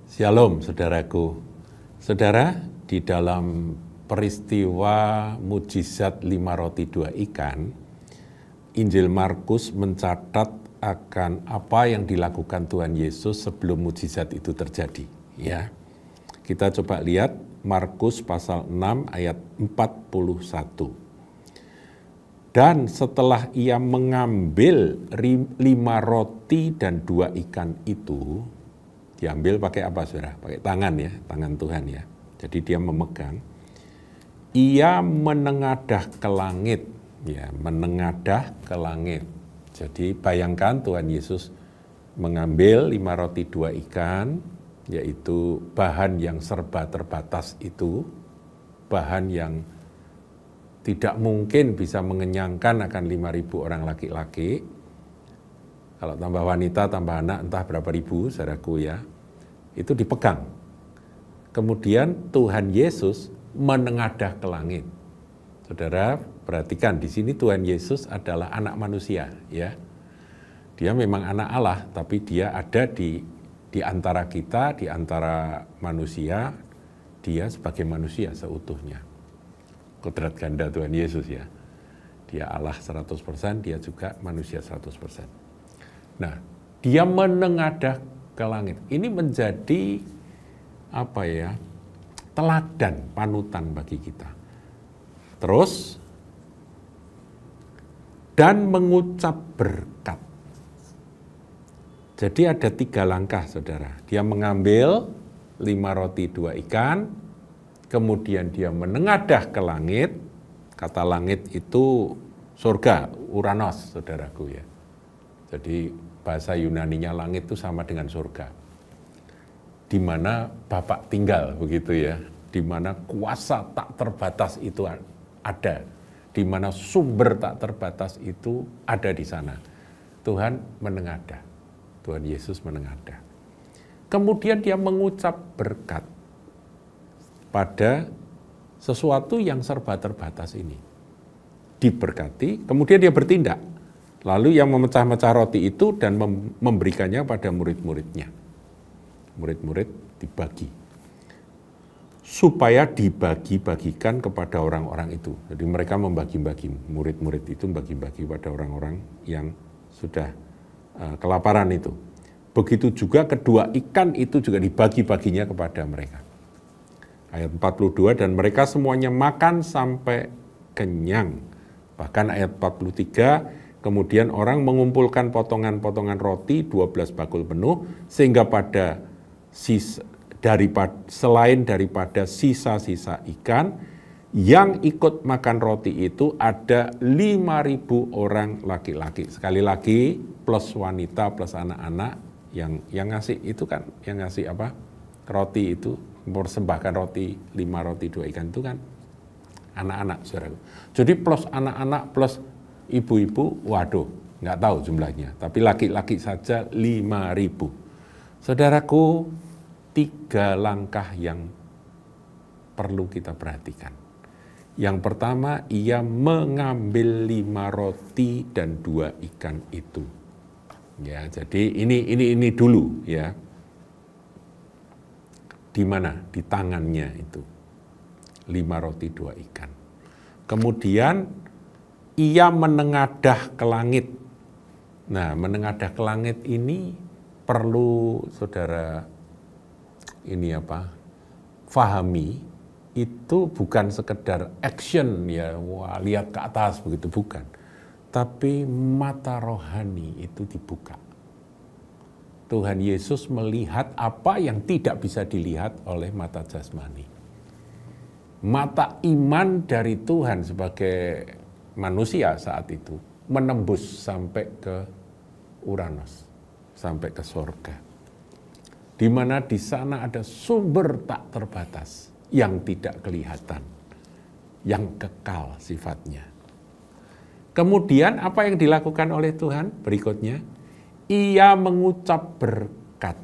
Shalom saudaraku. Saudara, di dalam peristiwa mujizat 5 roti 2 ikan, Injil Markus mencatat akan apa yang dilakukan Tuhan Yesus sebelum mujizat itu terjadi. Ya, kita coba lihat Markus pasal 6 ayat 41. Dan setelah ia mengambil 5 roti dan 2 ikan itu, diambil pakai apa saudara? Pakai tangan ya, tangan Tuhan ya. Jadi dia memegang. Ia menengadah ke langit, ya, menengadah ke langit. Jadi bayangkan Tuhan Yesus mengambil 5 roti 2 ikan, yaitu bahan yang serba terbatas itu, bahan yang tidak mungkin bisa mengenyangkan akan 5.000 orang laki-laki. Kalau tambah wanita, tambah anak, entah berapa ribu, saudaraku ya, itu dipegang. Kemudian Tuhan Yesus menengadah ke langit. Saudara, perhatikan di sini Tuhan Yesus adalah anak manusia, ya. Dia memang anak Allah, tapi dia ada di antara kita, di antara manusia, dia sebagai manusia seutuhnya. Kodrat ganda Tuhan Yesus ya. Dia Allah 100%, dia juga manusia 100%. Nah, dia menengadah ke langit. Ini menjadi apa ya? Teladan, panutan bagi kita. Terus dan mengucap berkat. Jadi ada 3 langkah, saudara. Dia mengambil 5 roti 2 ikan, kemudian dia menengadah ke langit. Kata langit itu surga, Uranos, saudaraku ya. Jadi bahasa Yunaninya langit itu sama dengan surga. Di mana Bapa tinggal, begitu ya. Di mana kuasa tak terbatas itu ada. Di mana sumber tak terbatas itu ada di sana. Tuhan menengadah. Tuhan Yesus menengadah. Kemudian dia mengucap berkat pada sesuatu yang serba terbatas ini. Diberkati, kemudian dia bertindak. Lalu yang memecah-mecah roti itu dan memberikannya pada murid-muridnya. Murid-murid dibagi. Supaya dibagi-bagikan kepada orang-orang itu. Jadi mereka membagi-bagi, murid-murid itu membagi-bagi pada orang-orang yang sudah kelaparan itu. Begitu juga kedua ikan itu juga dibagi-baginya kepada mereka. Ayat 42, dan mereka semuanya makan sampai kenyang. Bahkan ayat 43, kemudian orang mengumpulkan potongan-potongan roti 12 bakul penuh, sehingga pada selain daripada sisa-sisa ikan, yang ikut makan roti itu ada 5.000 orang laki-laki. Sekali lagi, plus wanita, plus anak-anak, yang ngasih itu kan, yang ngasih apa? Roti itu, mempersembahkan roti, 5 roti 2 ikan itu kan anak-anak, saudara. Jadi plus anak-anak, plus ibu-ibu, waduh, nggak tahu jumlahnya. Tapi laki-laki saja 5.000. Saudaraku, 3 langkah yang perlu kita perhatikan. Yang pertama, ia mengambil 5 roti dan 2 ikan itu. Ya, jadi ini dulu ya. Di mana? Di tangannya itu. 5 roti 2 ikan. Kemudian ia menengadah ke langit. Nah, menengadah ke langit ini perlu saudara ini apa? Fahami, itu bukan sekedar action ya, wah lihat ke atas begitu, bukan. Tapi mata rohani itu dibuka. Tuhan Yesus melihat apa yang tidak bisa dilihat oleh mata jasmani. Mata iman dari Tuhan sebagai manusia saat itu menembus sampai ke Uranos, sampai ke surga. Di mana di sana ada sumber tak terbatas yang tidak kelihatan, yang kekal sifatnya. Kemudian apa yang dilakukan oleh Tuhan berikutnya? Ia mengucap berkat.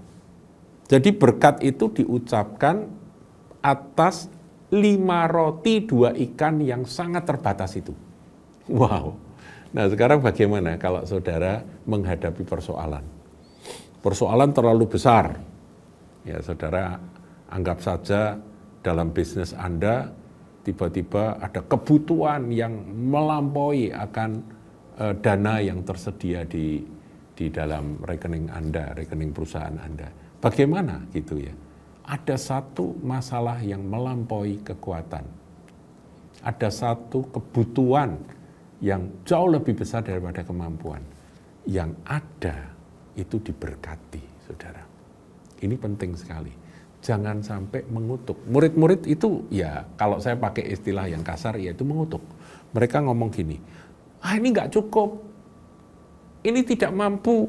Jadi berkat itu diucapkan atas 5 roti 2 ikan yang sangat terbatas itu. Wow. Nah sekarang bagaimana kalau saudara menghadapi persoalan? Persoalan terlalu besar. Ya, saudara anggap saja dalam bisnis Anda tiba-tiba ada kebutuhan yang melampaui akan dana yang tersedia di dalam rekening Anda, rekening perusahaan Anda. Bagaimana gitu ya? Ada satu masalah yang melampaui kekuatan. Ada satu kebutuhan yang jauh lebih besar daripada kemampuan. Yang ada itu diberkati, saudara. Ini penting sekali. Jangan sampai mengutuk. Murid-murid itu ya kalau saya pakai istilah yang kasar ya itu mengutuk. Mereka ngomong gini, ini nggak cukup. Ini tidak mampu.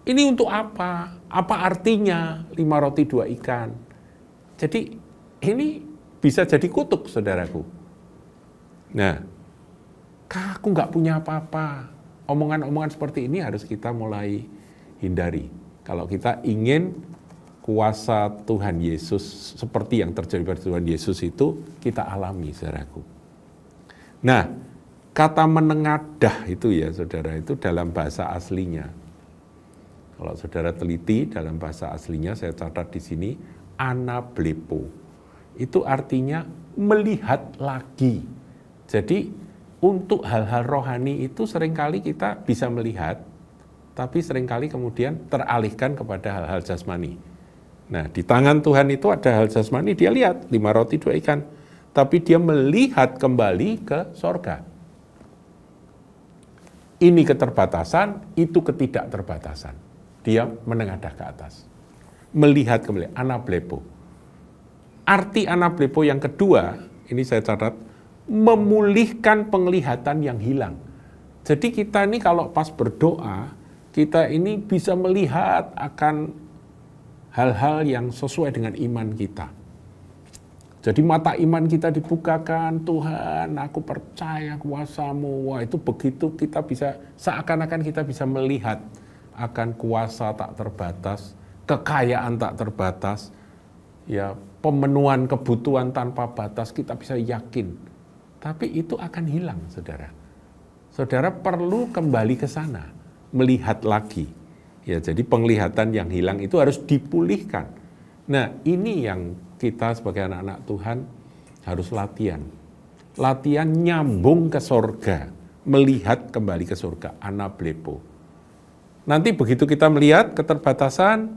Ini untuk apa? Apa artinya 5 roti 2 ikan? Jadi ini bisa jadi kutuk, saudaraku. Nah, aku nggak punya apa-apa. Omongan-omongan seperti ini harus kita mulai hindari. Kalau kita ingin kuasa Tuhan Yesus seperti yang terjadi pada Tuhan Yesus itu kita alami, saudaraku. Nah, kata menengadah itu ya, saudara, itu dalam bahasa aslinya. Kalau saudara teliti dalam bahasa aslinya, saya catat di sini, anablepo. Itu artinya melihat lagi. Jadi untuk hal-hal rohani itu seringkali kita bisa melihat, tapi seringkali kemudian teralihkan kepada hal-hal jasmani. Nah, di tangan Tuhan itu ada hal jasmani, dia lihat 5 roti 2 ikan, tapi dia melihat kembali ke sorga. Ini keterbatasan, itu ketidakterbatasan. Dia menengadah ke atas. Melihat kembali, anablepo. Arti anablepo yang kedua, ini saya catat, memulihkan penglihatan yang hilang. Jadi kita ini kalau pas berdoa, kita ini bisa melihat akan hal-hal yang sesuai dengan iman kita. Jadi mata iman kita dibukakan, Tuhan aku percaya kuasa-Mu. Wah, itu begitu kita bisa, seakan-akan kita bisa melihat akan kuasa tak terbatas, kekayaan tak terbatas, ya pemenuhan kebutuhan tanpa batas, kita bisa yakin. Tapi itu akan hilang, saudara. Saudara perlu kembali ke sana, melihat lagi. Ya, jadi penglihatan yang hilang itu harus dipulihkan. Nah, ini yang kita sebagai anak-anak Tuhan harus latihan. Latihan nyambung ke sorga, melihat kembali ke surga, anablepo. Nanti begitu kita melihat keterbatasan,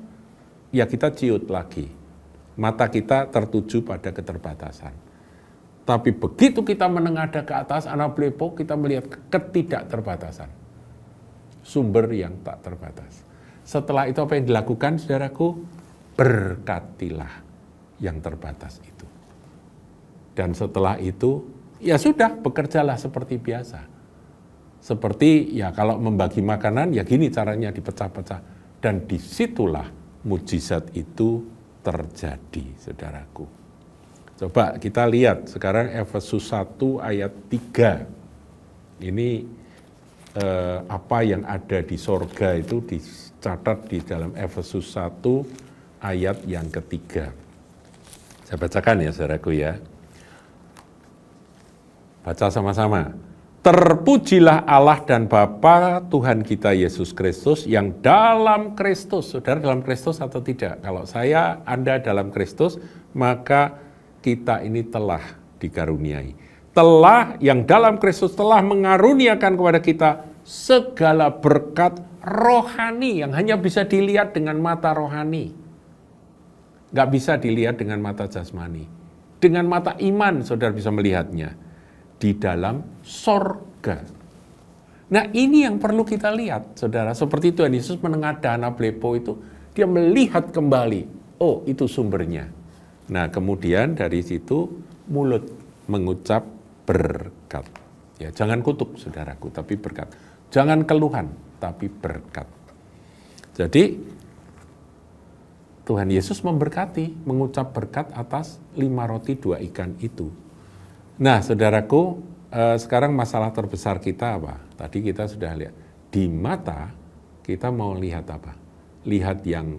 ya kita ciut lagi. Mata kita tertuju pada keterbatasan. Tapi begitu kita menengadah ke atas, anablepo, kita melihat ketidakterbatasan. Sumber yang tak terbatas. Setelah itu apa yang dilakukan, saudaraku? Berkatilah yang terbatas itu. Dan setelah itu, ya sudah, bekerjalah seperti biasa. Seperti ya kalau membagi makanan, ya gini caranya dipecah-pecah. Dan disitulah mujizat itu terjadi, saudaraku. Coba kita lihat sekarang Efesus 1 ayat 3. Ini apa yang ada di sorga itu dicatat di dalam Efesus 1 ayat yang ketiga. Saya bacakan ya, saudaraku ya. Baca sama-sama. Terpujilah Allah dan Bapa Tuhan kita Yesus Kristus yang dalam Kristus. Saudara dalam Kristus atau tidak? Kalau saya, Anda dalam Kristus, maka kita ini telah dikaruniai. Yang dalam Kristus telah mengaruniakan kepada kita segala berkat rohani yang hanya bisa dilihat dengan mata rohani. Nggak bisa dilihat dengan mata jasmani. Dengan mata iman, saudara bisa melihatnya. Di dalam sorga. Nah, ini yang perlu kita lihat, saudara. Seperti Tuhan Yesus menengadah anablepo itu, dia melihat kembali. Oh, itu sumbernya. Nah, kemudian dari situ mulut mengucap berkat. Ya, jangan kutuk, saudaraku, tapi berkat. Jangan keluhan, tapi berkat. Jadi, Tuhan Yesus memberkati, mengucap berkat atas 5 roti 2 ikan itu. Nah, saudaraku, sekarang masalah terbesar kita apa? Tadi kita sudah lihat. Di mata, kita mau lihat apa? Lihat yang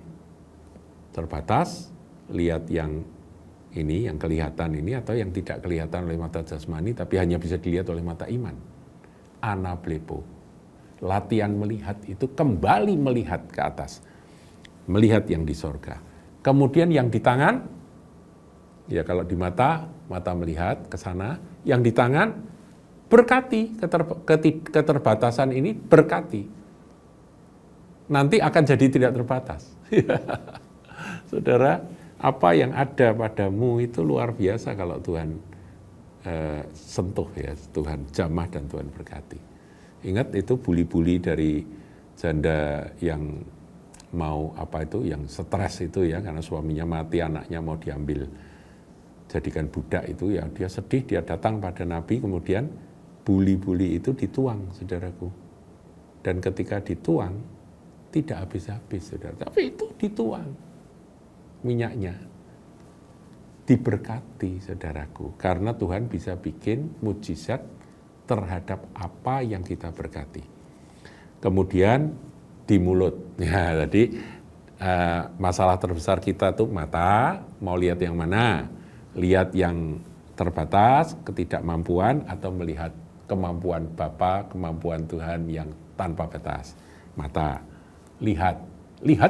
terbatas, lihat yang ini, yang kelihatan ini, atau yang tidak kelihatan oleh mata jasmani, tapi hanya bisa dilihat oleh mata iman. Anablepo. Latihan melihat itu kembali melihat ke atas. Melihat yang di sorga. Kemudian yang di tangan, ya kalau di mata, mata melihat ke sana. Yang di tangan, berkati, keterbatasan ini berkati. Nanti akan jadi tidak terbatas. Saudara, apa yang ada padamu itu luar biasa kalau Tuhan sentuh ya, Tuhan jamah dan Tuhan berkati. Ingat itu buli-buli dari janda yang mau yang stres itu ya, karena suaminya mati, anaknya mau diambil jadikan budak itu ya, dia sedih, dia datang pada Nabi, kemudian buli-buli itu dituang, saudaraku. Dan ketika dituang, tidak habis-habis, saudara. Tapi itu dituang minyaknya. Diberkati, saudaraku. Karena Tuhan bisa bikin mujizat terhadap apa yang kita berkati. Kemudian di mulut. Ya, tadi masalah terbesar kita tuh mata, mau lihat yang mana? Lihat yang terbatas, ketidakmampuan, atau melihat kemampuan Bapa, kemampuan Tuhan yang tanpa batas. Mata, lihat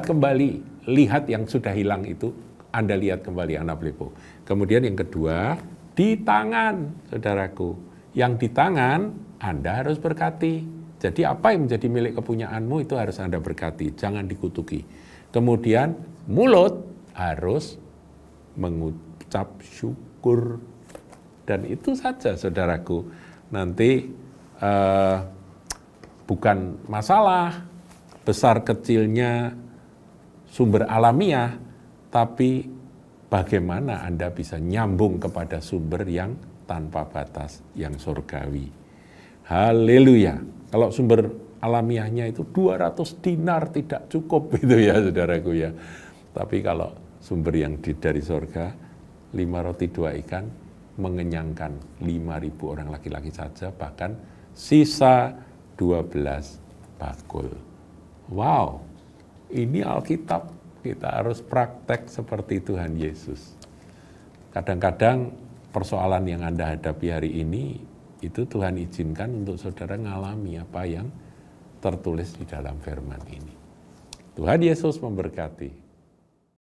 kembali, lihat yang sudah hilang itu, Anda lihat kembali, anak Blepo. Kemudian yang kedua, di tangan, saudaraku. Yang di tangan, Anda harus berkati. Jadi apa yang menjadi milik kepunyaanmu itu harus Anda berkati, jangan dikutuki. Kemudian mulut harus mengucap syukur. Dan itu saja, saudaraku. Nanti bukan masalah besar kecilnya sumber alamiah, tapi bagaimana Anda bisa nyambung kepada sumber yang tanpa batas, yang surgawi. Haleluya. Kalau sumber alamiahnya itu 200 dinar tidak cukup itu ya, saudaraku ya. Tapi kalau sumber yang dari surga, 5 roti 2 ikan mengenyangkan 5.000 orang laki-laki saja, bahkan sisa 12 bakul. Wow, ini Alkitab, kita harus praktek seperti Tuhan Yesus. Kadang-kadang persoalan yang Anda hadapi hari ini, itu Tuhan izinkan untuk saudara ngalami apa yang tertulis di dalam firman ini. Tuhan Yesus memberkati.